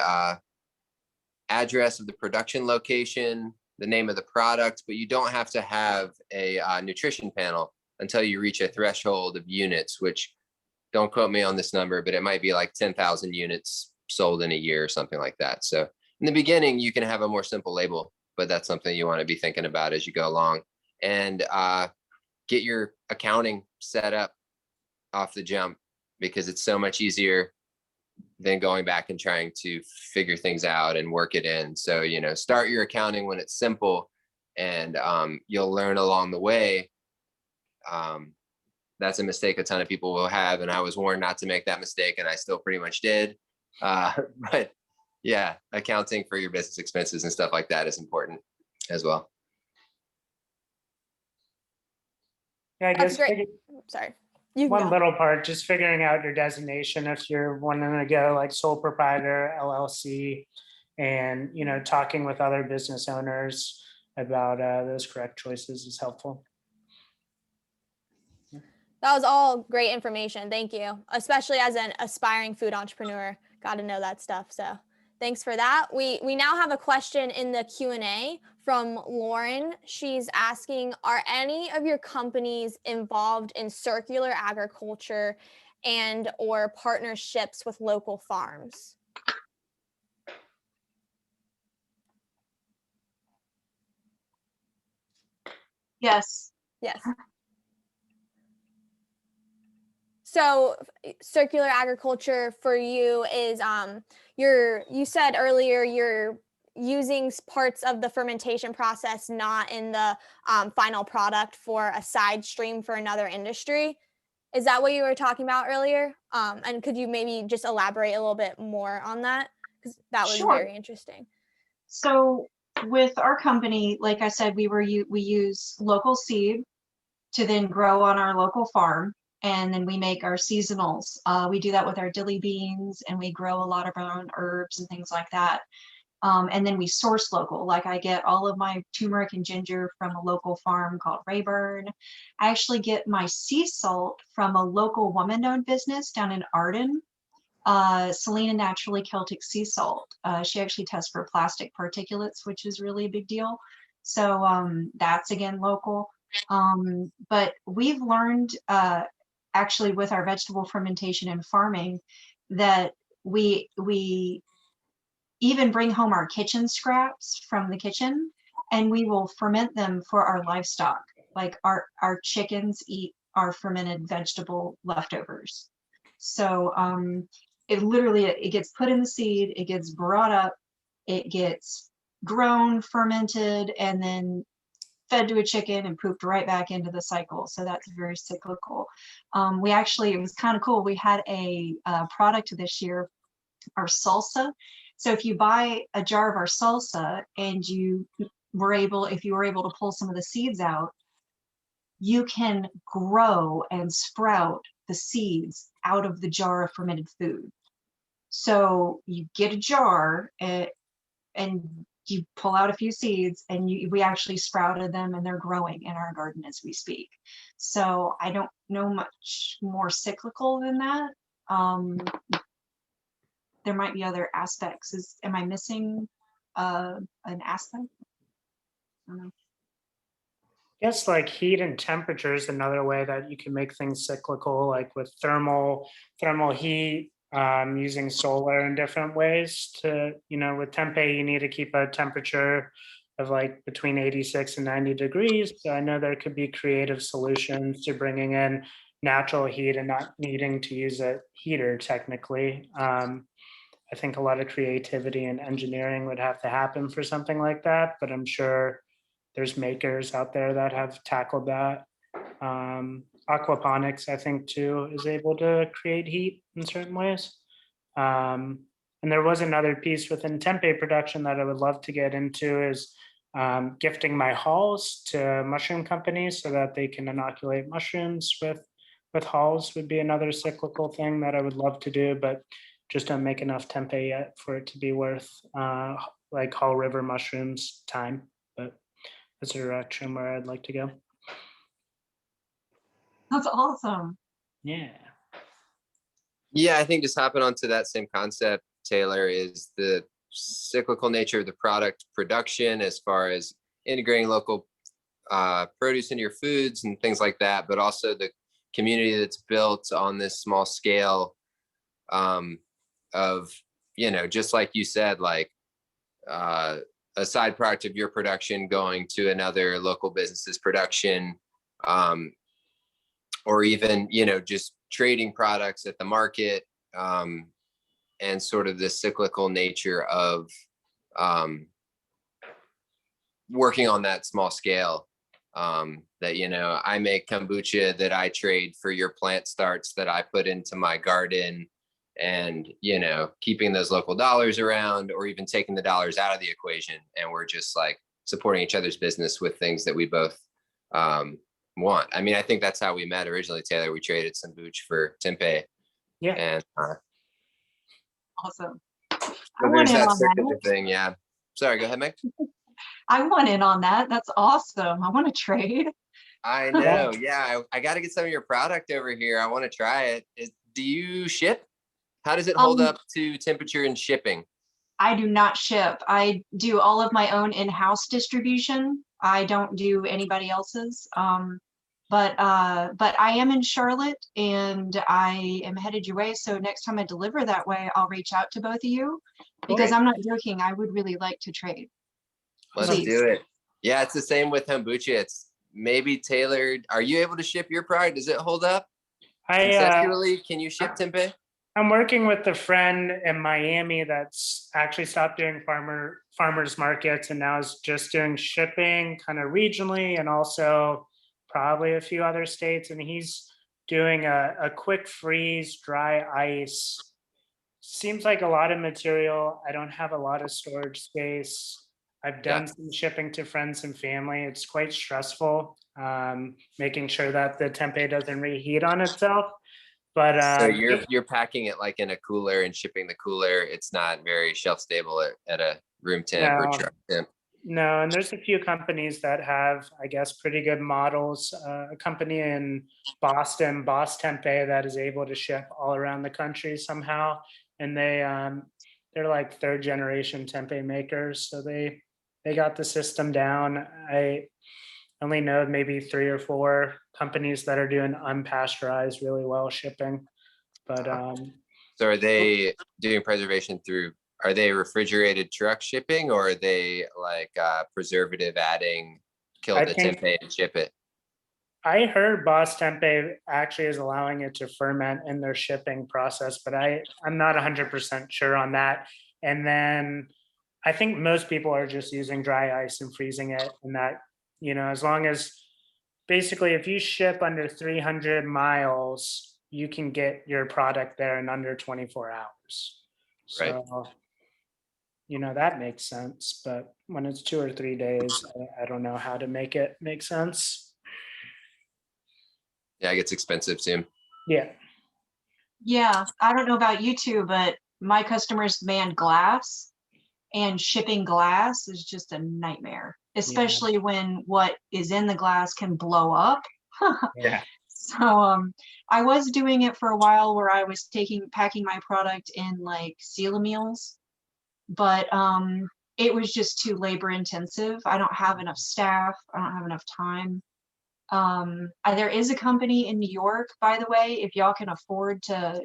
address of the production location, the name of the product, but you don't have to have a nutrition panel until you reach a threshold of units, which, don't quote me on this number, but it might be like 10,000 units sold in a year or something like that. So in the beginning, you can have a more simple label, but that's something you want to be thinking about as you go along. And get your accounting set up off the jump, because it's so much easier than going back and trying to figure things out and work it in. So, start your accounting when it's simple, and you'll learn along the way. That's a mistake a ton of people will have, and I was warned not to make that mistake, and I still pretty much did. But yeah, accounting for your business expenses and stuff like that is important as well. Yeah, I That's guess great. Sorry. You can one go. little part, just figuring out your designation if you're wanting to go like sole proprietor, LLC, and talking with other business owners about those correct choices is helpful. That was all great information. Thank you. Especially as an aspiring food entrepreneur, got to know that stuff. So thanks for that. We now have a question in the Q&A from Lauren. She's asking, are any of your companies involved in circular agriculture and or partnerships with local farms? Yes. Yes. So circular agriculture for you is you said earlier you're using parts of the fermentation process not in the final product for a side stream for another industry. Is that what you were talking about earlier? And could you maybe just elaborate a little bit more on that? Because that was Sure. very interesting. So with our company, like I said, we use local seed to then grow on our local farm, and then we make our seasonals. We do that with our dilly beans, and we grow a lot of our own herbs and things like that. And then we source local. Like I get all of my turmeric and ginger from a local farm called Rayburn. I actually get my sea salt from a local woman-owned business down in Arden. Selena Naturally Celtic Sea Salt. She actually tests for plastic particulates, which is really a big deal. So that's again local. But we've learned actually with our vegetable fermentation and farming that we even bring home our kitchen scraps from the kitchen, and we will ferment them for our livestock. Like our chickens eat our fermented vegetable leftovers. So it gets put in the seed, it gets brought up, it gets grown, fermented, and then fed to a chicken and pooped right back into the cycle. So that's very cyclical. It was kind of cool. We had a product this year, our salsa. So if you buy a jar of our salsa and if you were able to pull some of the seeds out, you can grow and sprout the seeds out of the jar of fermented food. So you get a jar and you pull out a few seeds, and we actually sprouted them, and they're growing in our garden as we speak. So I don't know much more cyclical than that. There might be other aspects. Am I missing an aspect? I don't know. Yes, like heat and temperature is another way that you can make things cyclical, like with thermal heat, using solar in different ways to, with tempeh, you need to keep a temperature of like between 86 and 90 degrees. So I know there could be creative solutions to bringing in natural heat and not needing to use a heater technically. I think a lot of creativity and engineering would have to happen for something like that, but I'm sure there's makers out there that have tackled that. Aquaponics, I think, too, is able to create heat in certain ways. And there was another piece within tempeh production that I would love to get into is gifting my hulls to mushroom companies so that they can inoculate mushrooms with hulls would be another cyclical thing that I would love to do, but just don't make enough tempeh yet for it to be worth like Hull River mushrooms time. But that's a direction where I'd like to go. That's awesome. Yeah. Yeah, I think just hopping onto that same concept, Taylor, is the cyclical nature of the product production as far as integrating local produce into your foods and things like that, but also the community that's built on this small scale of, just like you said, like a side product of your production going to another local business's production, or even, just trading products at the market, and sort of the cyclical nature of working on that small scale, that, I make kombucha that I trade for your plant starts that I put into my garden, and, keeping those local dollars around, or even taking the dollars out of the equation. And we're just like supporting each other's business with things that we both want. I mean, I think that's how we met originally, Taylor. We traded some booch for Tempeh. Yeah. And Awesome. so there's that circular thing. Yeah. Sorry, go ahead, Meg. I want in on that. That's awesome. I want to trade. I know. Yeah. I got to get some of your product over here. I want to try it. Do you ship? How does it hold up to temperature and shipping? I do not ship. I do all of my own in-house distribution. I don't do anybody else's. But I am in Charlotte, and I am headed your way. So next time I deliver that way, I'll reach out to both of you, because I'm not joking. I would really like to trade. Let's do it. Yeah, it's the same with Homebucha. It's maybe tailored. Are you able to ship your product? Does it hold up? Conceptually, can you ship Tempeh? I'm working with a friend in Miami that's actually stopped doing farmers markets and now is just doing shipping kind of regionally, and also probably a few other states. And he's doing a quick freeze, dry ice. Seems like a lot of material. I don't have a lot of storage space. I've done some shipping to friends and family. It's quite stressful, making sure that the tempeh doesn't reheat on itself. But so you're packing it like in a cooler and shipping the cooler. It's not very shelf stable at a room temp or truck temp. No, and there's a few companies that have, I guess, pretty good models. A company in Boston, Boss Tempeh, that is able to ship all around the country somehow, and they're like third generation tempeh makers, so they got the system down. I only know maybe 3 or 4 companies that are doing unpasteurized really well shipping, but so are they doing preservation through? Are they refrigerated truck shipping, or are they like preservative adding, kill the tempeh and ship it? I heard Boss Tempeh actually is allowing it to ferment in their shipping process, but I'm not 100% sure on that. And then I think most people are just using dry ice and freezing it, and that, as long as basically if you ship under 300 miles, you can get your product there in under 24 hours. So, that makes sense. But when it's 2 or 3 days, I don't know how to make it make sense. Yeah, it gets expensive too. Yeah. Yeah, I don't know about you two, but my customers demand glass, and shipping glass is just a nightmare, especially when what is in the glass can blow up. Yeah. So I was doing it for a while where I was packing my product in like seal meals, but it was just too labor intensive. I don't have enough staff. I don't have enough time. There is a company in New York, by the way, if y'all can afford to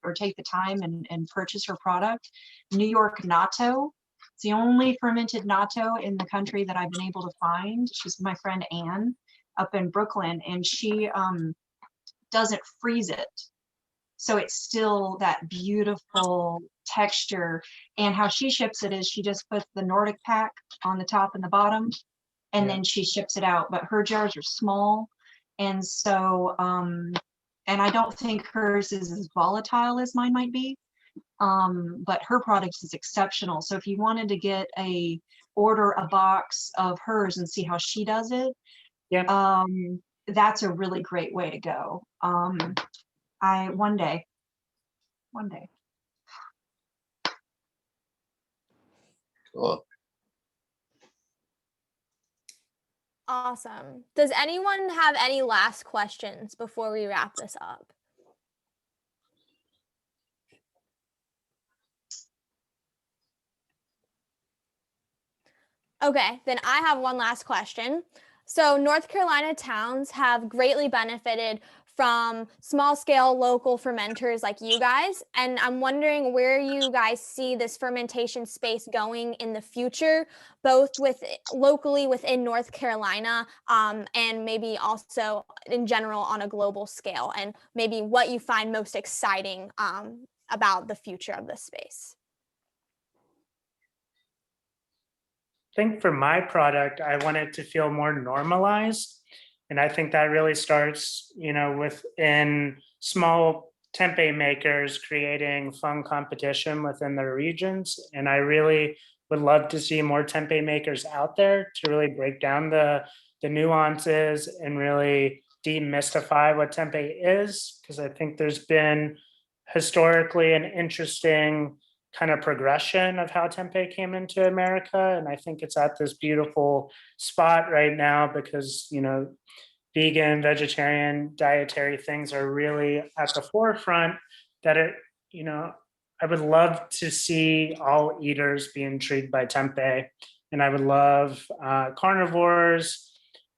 or take the time and purchase her product, New York Natto. It's the only fermented natto in the country that I've been able to find. She's my friend Anne up in Brooklyn, and she doesn't freeze it. So it's still that beautiful texture. And how she ships it is she just puts the Nordic pack on the top and the bottom, and then she ships it out. But her jars are small. And so, and I don't think hers is as volatile as mine might be. But her product is exceptional. So if you wanted to order a box of hers and see how she does it, that's a really great way to go. One day. Cool. Awesome. Does anyone have any last questions before we wrap this up? Okay, then I have one last question. So North Carolina towns have greatly benefited from small scale local fermenters like you guys. And I'm wondering where you guys see this fermentation space going in the future, both locally within North Carolina, and maybe also in general on a global scale, and maybe what you find most exciting about the future of this space. I think for my product, I want it to feel more normalized. And I think that really starts, within small tempeh makers creating fun competition within their regions. And I really would love to see more tempeh makers out there to really break down the nuances and really demystify what tempeh is, because I think there's been historically an interesting kind of progression of how tempeh came into America. And I think it's at this beautiful spot right now because, vegan, vegetarian, dietary things are really at the forefront that I would love to see all eaters be intrigued by tempeh. And I would love carnivores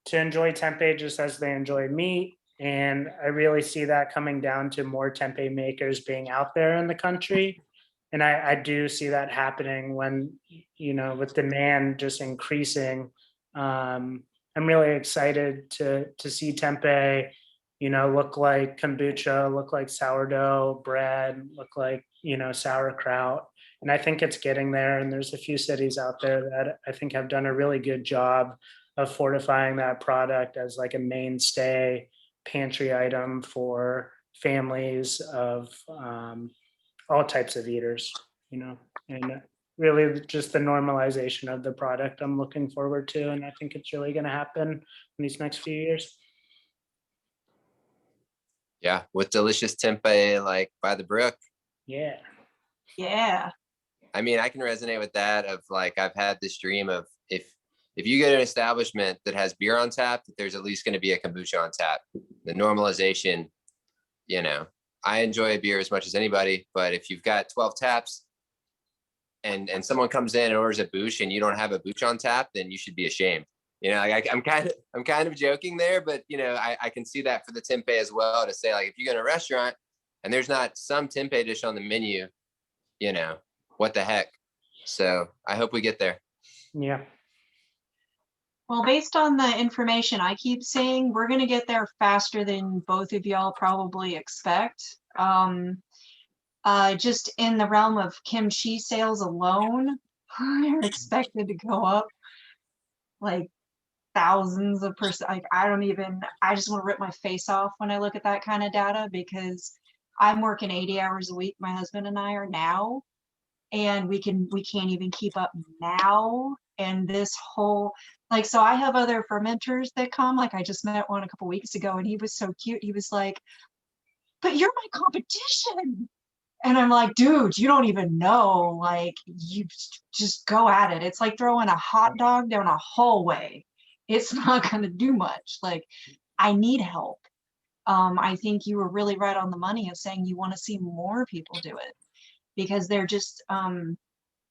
to enjoy tempeh just as they enjoy meat. And I really see that coming down to more tempeh makers being out there in the country. And I do see that happening when, with demand just increasing. I'm really excited to see tempeh, look like kombucha, look like sourdough bread, look like, sauerkraut. And I think it's getting there. And there's a few cities out there that I think have done a really good job of fortifying that product as like a mainstay pantry item for families of all types of eaters, and really just the normalization of the product I'm looking forward to. And I think it's really going to happen in these next few years. Yeah, with delicious tempeh like by the Brook. Yeah. Yeah. I mean, I can resonate with that of like, I've had this dream of if you get an establishment that has beer on tap, that there's at least going to be a kombucha on tap. The normalization, I enjoy a beer as much as anybody, but if you've got 12 taps and someone comes in and orders a booch and you don't have a booch on tap, then you should be ashamed. I'm kind of joking there, but I can see that for the tempeh as well, to say like, if you go to a restaurant and there's not some tempeh dish on the menu, what the heck? So I hope we get there. Yeah. Well, based on the information I keep seeing, we're going to get there faster than both of y'all probably expect. Just in the realm of kimchi sales alone, are expected to go up like thousands of percent. Like, I just want to rip my face off when I look at that kind of data, because I'm working 80 hours a week. My husband and I are now, and we can't even keep up now. And this whole, so I have other fermenters that come, like I just met one a couple weeks ago, and he was so cute. He was like, "But you're my competition." And I'm like, "Dude, you don't even know, like, you just go at it. It's like throwing a hot dog down a hallway. It's not going to do much. Like, I need help." I think you were really right on the money of saying you want to see more people do it, because they're just,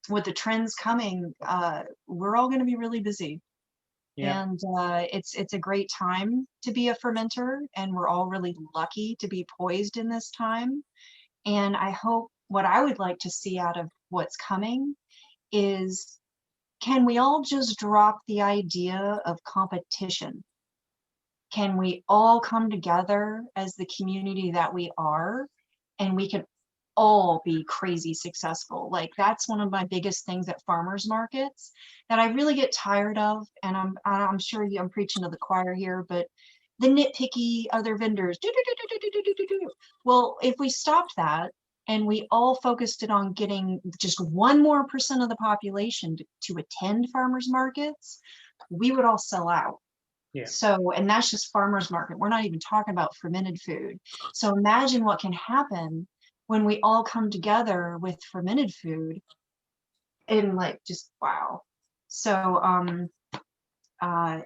with the trends coming, we're all going to be really busy. Yeah. And it's a great time to be a fermenter, and we're all really lucky to be poised in this time. And I hope, what I would like to see out of what's coming is, can we all just drop the idea of competition? Can we all come together as the community that we are, and we can all be crazy successful? Like, that's one of my biggest things at farmers markets that I really get tired of. And I'm sure I'm preaching to the choir here, but the nitpicky other vendors. Well, if we stopped that and we all focused it on getting just 1% of the population to attend farmers markets, we would all sell out. Yeah. So, and that's just farmers market. We're not even talking about fermented food. So imagine what can happen when we all come together with fermented food, and like, just wow. So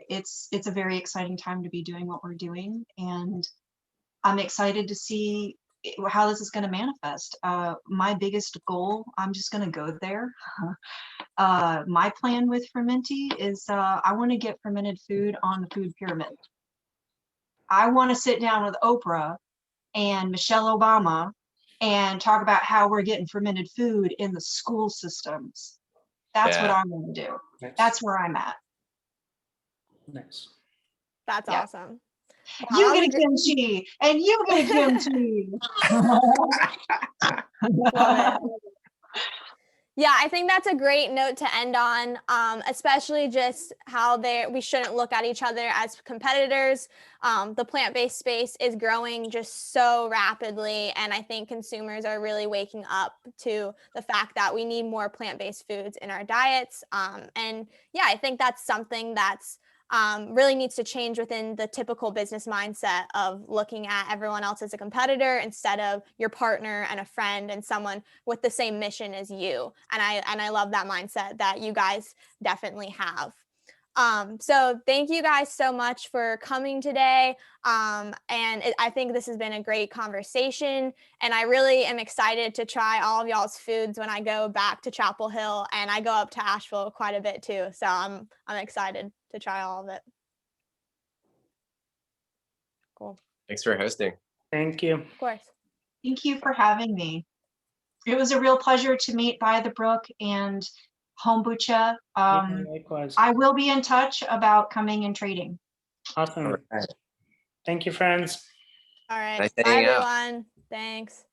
it's a very exciting time to be doing what we're doing, and I'm excited to see how this is going to manifest. My biggest goal, I'm just going to go there. My plan with Fermenti is I want to get fermented food on the food pyramid. I want to sit down with Oprah and Michelle Obama and talk about how we're getting fermented food in the school systems. That's what Yeah. I want to do. Nice. That's where I'm at. Nice. That's Yeah. awesome. Wow, You that was get a a great- kimchi, and you get a kimchi. Love it. Yeah, I think that's a great note to end on, especially just how we shouldn't look at each other as competitors. The plant-based space is growing just so rapidly, and I think consumers are really waking up to the fact that we need more plant-based foods in our diets. And yeah, I think that's something that's really needs to change within the typical business mindset of looking at everyone else as a competitor instead of your partner and a friend and someone with the same mission as you. And I love that mindset that you guys definitely have. So thank you guys so much for coming today. I think this has been a great conversation, and I really am excited to try all of y'all's foods when I go back to Chapel Hill, and I go up to Asheville quite a bit too. So I'm excited to try all of it. Cool. Thanks for hosting. Thank you. Of course. Thank you for having me. It was a real pleasure to meet by the Brook and Homebucha. Yeah, likewise. I will be in touch about coming and trading. Awesome. All right. Thank you, friends. All right. Nice Bye, hanging out. everyone. Thanks.